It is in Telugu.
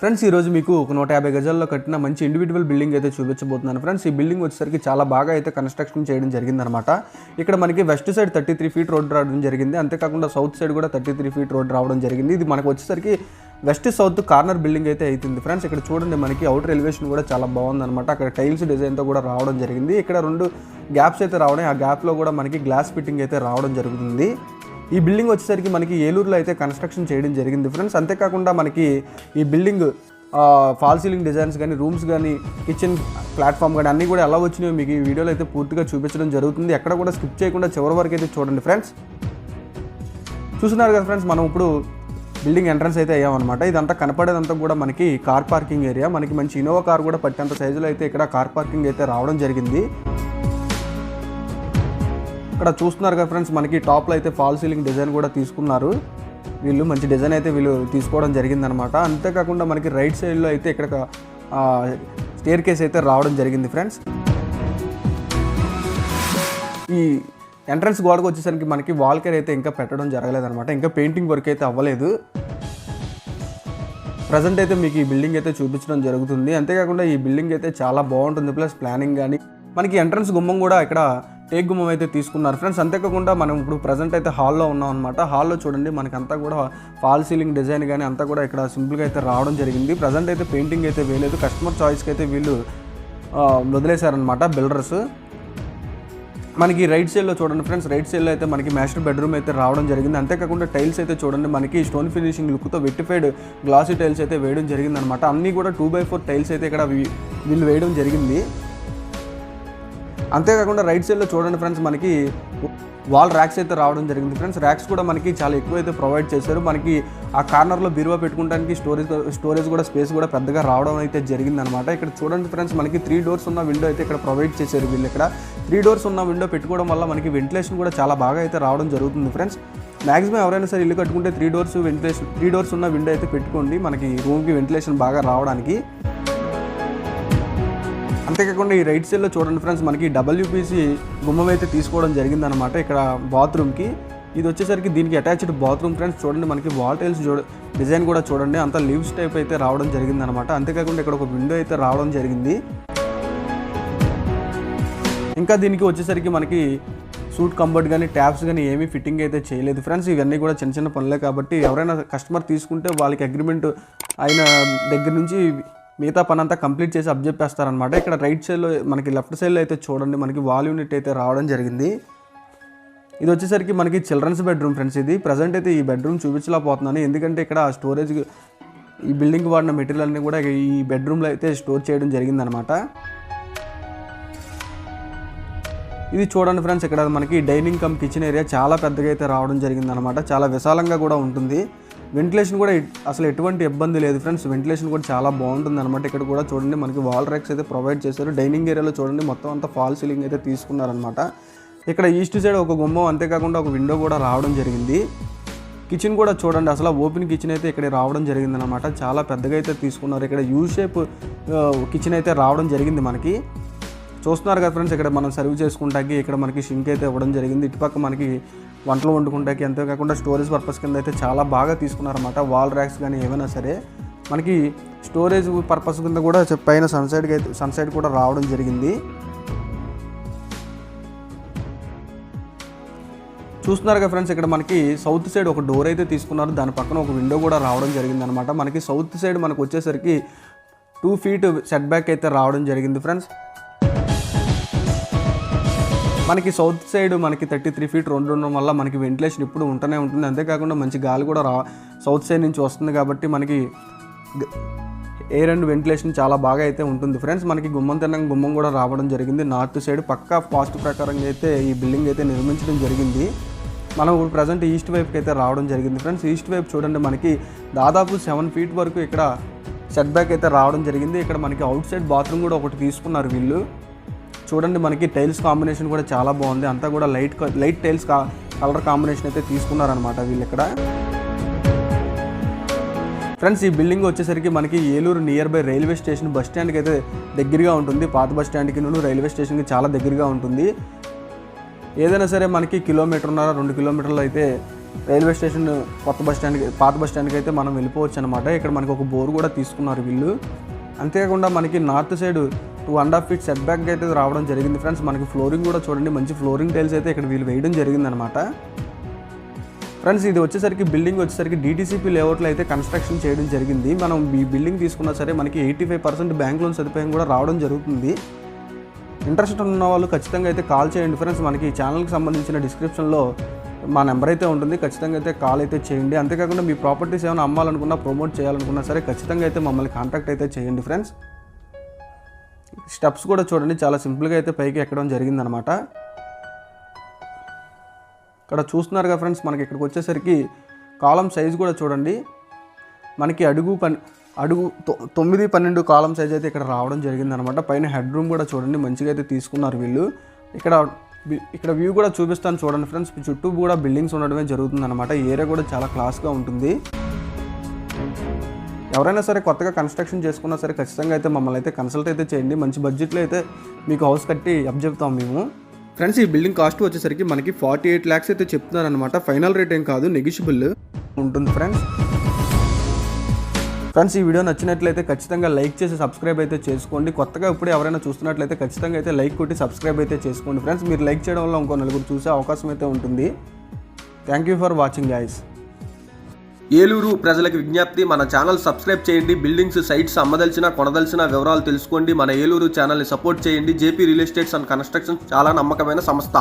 ఫ్రెండ్స్ ఈరోజు మీకు ఒక 150 గజాల్లో కట్టిన మంచి ఇండివిజువల్ బిల్డింగ్ అయితే చూపించబోతున్నాను ఫ్రెండ్స్. ఈ బిల్డింగ్ వచ్చేసరికి చాలా బాగా అయితే కన్స్ట్రక్షన్ చేయడం జరిగిందనమాట. ఇక్కడ మనకి వెస్ట్ సైడ్ 33 ఫీట్ రోడ్ రావడం జరిగింది. అంతేకాకుండా సౌత్ సైడ్ కూడా 33 ఫీట్ రోడ్ రావడం జరిగింది. ఇది మనకు వచ్చేసరికి వెస్ట్ సౌత్ కార్నర్ బిల్డింగ్ అయితే అవుతుంది ఫ్రెండ్స్. ఇక్కడ చూడండి మనకి అవుటర్ ఎలివేషన్ కూడా చాలా బాగుందన్నమాట. అక్కడ టైల్స్ డిజైన్తో కూడా రావడం జరిగింది. ఇక్కడ 2 గ్యాప్స్ అయితే రావడం, ఆ గ్యాప్లో కూడా మనకి గ్లాస్ ఫిట్టింగ్ అయితే రావడం జరుగుతుంది. ఈ బిల్డింగ్ వచ్చేసరికి మనకి ఏలూరులో అయితే కన్స్ట్రక్షన్ చేయడం జరిగింది ఫ్రెండ్స్. అంతేకాకుండా మనకి ఈ బిల్డింగ్ ఫాల్ సీలింగ్ డిజైన్స్ కానీ, రూమ్స్ కానీ, కిచెన్ ప్లాట్ఫామ్ కానీ అన్నీ కూడా ఎలా వచ్చినాయో మీకు ఈ వీడియోలో అయితే పూర్తిగా చూపించడం జరుగుతుంది. ఎక్కడ కూడా స్కిప్ చేయకుండా చివరి వరకు అయితే చూడండి ఫ్రెండ్స్. చూస్తున్నారు కదా ఫ్రెండ్స్, మనం ఇప్పుడు బిల్డింగ్ ఎంట్రన్స్ అయితే అయ్యామన్నమాట. ఇదంతా కనపడేదంతా కూడా మనకి కార్ పార్కింగ్ ఏరియా. మనకి మంచి ఇన్నోవా కార్ కూడా పట్టేంత సైజులో అయితే ఇక్కడ కార్ పార్కింగ్ అయితే రావడం జరిగింది. ఇక్కడ చూస్తున్నారు కదా ఫ్రెండ్స్, మనకి టాప్లో అయితే ఫాల్ సీలింగ్ డిజైన్ కూడా తీసుకున్నారు. వీళ్ళు మంచి డిజైన్ అయితే వీళ్ళు తీసుకోవడం జరిగిందనమాట. అంతేకాకుండా మనకి రైట్ సైడ్లో అయితే ఇక్కడ స్టేర్ కేస్ అయితే రావడం జరిగింది ఫ్రెండ్స్. ఈ ఎంట్రన్స్ గోడకు వచ్చేసరికి మనకి వాల్ కేర్ అయితే ఇంకా పెట్టడం జరగలేదన్నమాట. ఇంకా పెయింటింగ్ వర్క్ అయితే అవ్వలేదు. ప్రజెంట్ అయితే మీకు ఈ బిల్డింగ్ అయితే చూపించడం జరుగుతుంది. అంతేకాకుండా ఈ బిల్డింగ్ అయితే చాలా బాగుంటుంది. ప్లస్ ప్లానింగ్ కానీ మనకి ఎంట్రన్స్ గుమ్మం కూడా ఇక్కడ టేక్ గుమ్మం అయితే తీసుకున్నారు ఫ్రెండ్స్. అంతేకాకుండా మనం ఇప్పుడు ప్రజెంట్ అయితే హాల్లో ఉన్నాం అనమాట. హాల్లో చూడండి మనకంతా కూడా ఫాల్ సీలింగ్ డిజైన్ కానీ అంతా కూడా ఇక్కడ సింపుల్గా అయితే రావడం జరిగింది. ప్రజెంట్ అయితే పెయింటింగ్ అయితే వేయలేదు. కస్టమర్ చాయిస్కి అయితే వీళ్ళు వదిలేశారనమాట బిల్డర్స్. మనకి రైట్ సైడ్లో చూడండి ఫ్రెండ్స్, రైట్ సైడ్లో అయితే మనకి మాస్టర్ బెడ్రూమ్ అయితే రావడం జరిగింది. అంతేకాకుండా టైల్స్ అయితే చూడండి మనకి స్టోన్ ఫినిషింగ్ లుక్తో వెట్టిఫైడ్ గ్లాసీ టైల్స్ అయితే వేయడం జరిగింది అనమాట. అన్నీ కూడా 2x4 టైల్స్ అయితే ఇక్కడ వీళ్ళు వేయడం జరిగింది. అంతేకాకుండా రైట్ సైడ్లో చూడండి ఫ్రెండ్స్, మనకి వాల్ ర్యాక్స్ అయితే రావడం జరిగింది ఫ్రెండ్స్. ర్యాక్స్ కూడా మనకి చాలా ఎక్కువ అయితే ప్రొవైడ్ చేశారు. మనకి ఆ కార్నర్లో బీరువా పెట్టుకోవడానికి స్టోరేజ్ కూడా స్పేస్ కూడా పెద్దగా రావడం అయితే జరిగిందనమాట. ఇక్కడ చూడండి ఫ్రెండ్స్, మనకి 3 డోర్స్ ఉన్న విండో అయితే ఇక్కడ ప్రొవైడ్ చేశారు వీళ్ళు. ఇక్కడ 3 డోర్స్ ఉన్న విండో పెట్టుకోవడం వల్ల మనకి వెంటిలేషన్ కూడా చాలా బాగా అయితే రావడం జరుగుతుంది ఫ్రెండ్స్. మ్యాక్సిమం ఎవరైనా సరే ఇల్లు కట్టుకుంటే 3 డోర్స్ ఉన్న విండో అయితే పెట్టుకోండి, మనకి రూమ్కి వెంటిలేషన్ బాగా రావడానికి. అంతేకాకుండా ఈ రైట్ సైడ్లో చూడండి ఫ్రెండ్స్, మనకి WPC గుమ్మం అయితే తీసుకోవడం జరిగిందనమాట. ఇక్కడ బాత్రూమ్కి ఇది వచ్చేసరికి దీనికి అటాచ్డ్ బాత్రూమ్ ఫ్రెండ్స్. చూడండి మనకి వాల్ టైల్స్ డిజైన్ కూడా చూడండి అంతా లీవ్స్ టైప్ అయితే రావడం జరిగిందనమాట. అంతేకాకుండా ఇక్కడ ఒక విండో అయితే రావడం జరిగింది. ఇంకా దీనికి వచ్చేసరికి మనకి సూట్ కంబర్ట్ కానీ, ట్యాప్స్ కానీ ఏమీ ఫిట్టింగ్ అయితే చేయలేదు ఫ్రెండ్స్. ఇవన్నీ కూడా చిన్న చిన్న పనులే కాబట్టి ఎవరైనా కస్టమర్ తీసుకుంటే వాళ్ళకి అగ్రిమెంట్ అయిన దగ్గర నుంచి మిగతా పని అంతా కంప్లీట్ చేసి అబ్జెప్పేస్తారనమాట. ఇక్కడ రైట్ సైడ్లో మనకి లెఫ్ట్ సైడ్లో అయితే చూడండి మనకి వాల్ యూనిట్ అయితే రావడం జరిగింది. ఇది వచ్చేసరికి మనకి చిల్డ్రన్స్ బెడ్రూమ్ ఫ్రెండ్స్. ఇది ప్రజెంట్ అయితే ఈ బెడ్రూమ్ చూపించలేకపోతున్నాను, ఎందుకంటే ఇక్కడ స్టోరేజ్ ఈ బిల్డింగ్ వాడిన మెటీరియల్ అన్నీ కూడా ఈ బెడ్రూమ్లో అయితే స్టోర్ చేయడం జరిగిందనమాట. ఇది చూడండి ఫ్రెండ్స్, ఇక్కడ మనకి డైనింగ్ కమ్ కిచెన్ ఏరియా చాలా పెద్దగా అయితే రావడం జరిగిందనమాట. చాలా విశాలంగా కూడా ఉంటుంది. వెంటిలేషన్ కూడా అసలు ఎటువంటి ఇబ్బంది లేదు ఫ్రెండ్స్. వెంటిలేషన్ కూడా చాలా బాగుంటుంది అనమాట. ఇక్కడ కూడా చూడండి మనకి వాల్ ర్యాక్స్ అయితే ప్రొవైడ్ చేశారు. డైనింగ్ ఏరియాలో చూడండి మొత్తం అంతా ఫాల్ సీలింగ్ అయితే తీసుకున్నారనమాట. ఇక్కడ ఈస్ట్ సైడ్ ఒక గుమ్మం, అంతేకాకుండా ఒక విండో కూడా రావడం జరిగింది. కిచెన్ కూడా చూడండి అసలు ఓపెన్ కిచెన్ అయితే ఇక్కడ రావడం జరిగిందనమాట. చాలా పెద్దగా అయితే తీసుకున్నారు. ఇక్కడ యూ షేప్ కిచెన్ అయితే రావడం జరిగింది మనకి. చూస్తున్నారు కదా ఫ్రెండ్స్, ఇక్కడ మనం సర్వ్ చేసుకుంటాకి ఇక్కడ మనకి షింక్ అయితే ఇవ్వడం జరిగింది. ఇటుపక్క మనకి వంటలు వండుకుంటాకి, అంతేకాకుండా స్టోరేజ్ పర్పస్ కింద అయితే చాలా బాగా తీసుకున్నారన్నమాట. వాల్ ర్యాక్స్ కానీ ఏమైనా సరే మనకి స్టోరేజ్ పర్పస్ కింద కూడా పైన సన్సైడ్ కూడా రావడం జరిగింది. చూస్తున్నారు కదా ఫ్రెండ్స్, ఇక్కడ మనకి సౌత్ సైడ్ ఒక డోర్ అయితే తీసుకున్నారు. దాని పక్కన ఒక విండో కూడా రావడం జరిగింది అనమాట. మనకి సౌత్ సైడ్ మనకు వచ్చేసరికి 2 ఫీట్ సెట్ బ్యాక్ అయితే రావడం జరిగింది ఫ్రెండ్స్. మనకి సౌత్ సైడ్ మనకి 33 ఫీట్ రోడ్ ఉండడం వల్ల మనకి వెంటిలేషన్ ఇప్పుడు ఉంటూనే ఉంటుంది. అంతేకాకుండా మంచి గాలి కూడా సౌత్ సైడ్ నుంచి వస్తుంది కాబట్టి మనకి ఎయిర్ అండ్ వెంటిలేషన్ చాలా బాగా అయితే ఉంటుంది ఫ్రెండ్స్. మనకి గుమ్మం కూడా రావడం జరిగింది. నార్త్ సైడ్ పక్కా ఫాస్ట్ ప్రకారంగా అయితే ఈ బిల్డింగ్ అయితే నిర్మించడం జరిగింది. మనం ఇప్పుడు ప్రజెంట్ ఈస్ట్ వైపుకి అయితే రావడం జరిగింది ఫ్రెండ్స్. ఈస్ట్ వైపు చూడండి మనకి దాదాపు 7 ఫీట్ వరకు ఇక్కడ సెట్ బ్యాక్ అయితే రావడం జరిగింది. ఇక్కడ మనకి అవుట్ సైడ్ బాత్రూమ్ కూడా ఒకటి తీసుకున్నారు వీళ్ళు. చూడండి మనకి టైల్స్ కాంబినేషన్ కూడా చాలా బాగుంది. అంతా కూడా లైట్ టైల్స్ కలర్ కాంబినేషన్ అయితే తీసుకున్నారనమాట వీళ్ళు ఇక్కడ. ఫ్రెండ్స్ ఈ బిల్డింగ్ వచ్చేసరికి మనకి Eluru near by railway station bus స్టాండ్కి అయితే దగ్గరగా ఉంటుంది. పాత బస్ స్టాండ్కి రైల్వే స్టేషన్కి చాలా దగ్గరగా ఉంటుంది. ఏదైనా సరే మనకి 1.5 2 కిలోమీటర్లు అయితే రైల్వే స్టేషన్ కొత్త బస్ స్టాండ్కి పాత బస్ స్టాండ్కి అయితే మనం వెళ్ళిపోవచ్చు అనమాట. ఇక్కడ మనకి ఒక బోర్ కూడా తీసుకున్నారు వీళ్ళు. అంతేకాకుండా మనకి north side 2.5 feet set back అయితే రావడం జరిగింది ఫ్రెండ్స్. మనకి ఫ్లోరింగ్ కూడా చూడండి, మంచి ఫ్లోరింగ్ టైల్స్ అయితే ఇక్కడ వీళ్ళు వేయడం జరిగిందనమాట. ఫ్రెండ్స్ ఇది వచ్చేసరికి బిల్డింగ్ వచ్చేసరికి DTCP లేఅవుట్లో అయితే కన్స్ట్రక్షన్ చేయడం జరిగింది. మనం ఈ బిల్డింగ్ తీసుకున్నా సరే మనకి 85% బ్యాంక్ లోన్ సదుపాయం కూడా రావడం జరుగుతుంది. ఇంట్రెస్ట్ ఉన్న వాళ్ళు ఖచ్చితంగా అయితే కాల్ చేయండి ఫ్రెండ్స్. మనకి ఈ ఛానల్కి సంబంధించిన డిస్క్రిప్షన్లో మా నెంబర్ అయితే ఉంటుంది, ఖచ్చితంగా అయితే కాల్ అయితే చేయండి. అంతేకాకుండా మీ ప్రాపర్టీస్ ఏమైనా అమ్మాలనుకున్నా ప్రమోట్ చేయాలనుకున్నా సరే ఖచ్చితంగా అయితే మమ్మల్ని కాంటాక్ట్ అయితే చేయండి ఫ్రెండ్స్. స్టెప్స్ కూడా చూడండి, చాలా సింపుల్గా అయితే పైకి ఎక్కడం జరిగిందనమాట. ఇక్కడ చూస్తున్నారుగా ఫ్రెండ్స్, మనకి ఇక్కడికి వచ్చేసరికి కాలం సైజ్ కూడా చూడండి, మనకి అడుగు 9-12 కాలం సైజ్ అయితే ఇక్కడ రావడం జరిగిందనమాట. పైన హెడ్ రూమ్ కూడా చూడండి, మంచిగా అయితే తీసుకున్నారు వీళ్ళు. ఇక్కడ వ్యూ కూడా చూపిస్తాను చూడండి ఫ్రెండ్స్. చుట్టూ కూడా బిల్డింగ్స్ ఉండడమే జరుగుతుంది అనమాట. ఏరియా కూడా చాలా క్లాస్గా ఉంటుంది. ఎవరైనా సరే కొత్తగా కన్స్ట్రక్షన్ చేసుకున్నా సరే ఖచ్చితంగా అయితే మమ్మల్ని అయితే కన్సల్ట్ అయితే చేయండి. మంచి బడ్జెట్లో అయితే మీకు హౌస్ కట్టి అప్పచెప్తాం మేము. ఫ్రెండ్స్ ఈ బిల్డింగ్ కాస్ట్ వచ్చేసరికి మనకి 48 lakhs అయితే చెప్తున్నారనమాట. ఫైనల్ రేట్ ఏం కాదు, నెగిషియబుల్ ఉంటుంది ఫ్రెండ్స్. ఫ్రెండ్స్ ఈ వీడియో నచ్చినట్లయితే ఖచ్చితంగా లైక్ చేసి సబ్స్క్రైబ్ అయితే చేసుకోండి. కొత్తగా ఇప్పుడు ఎవరైనా చూస్తున్నట్లయితే ఖచ్చితంగా అయితే లైక్ కొట్టి సబ్స్క్రైబ్ అయితే చేసుకోండి ఫ్రెండ్స్. మీరు లైక్ చేయడం వల్ల ఇంకో నలుగురు చూసే అవకాశం అయితే ఉంటుంది. Thank you for watching guys. Eluru ప్రజలకు విజ్ఞప్తి, మన ఛానల్ సబ్స్క్రైబ్ చేయండి. బిల్డింగ్స్, సైట్స్ అమ్మదలిచిన కొనదలిచిన వివరాలు తెలుసుకోండి. మన ఏలూరు ఛానల్ని సపోర్ట్ చేయండి. JP real estates and construction చాలా నమ్మకమైన సంస్థ.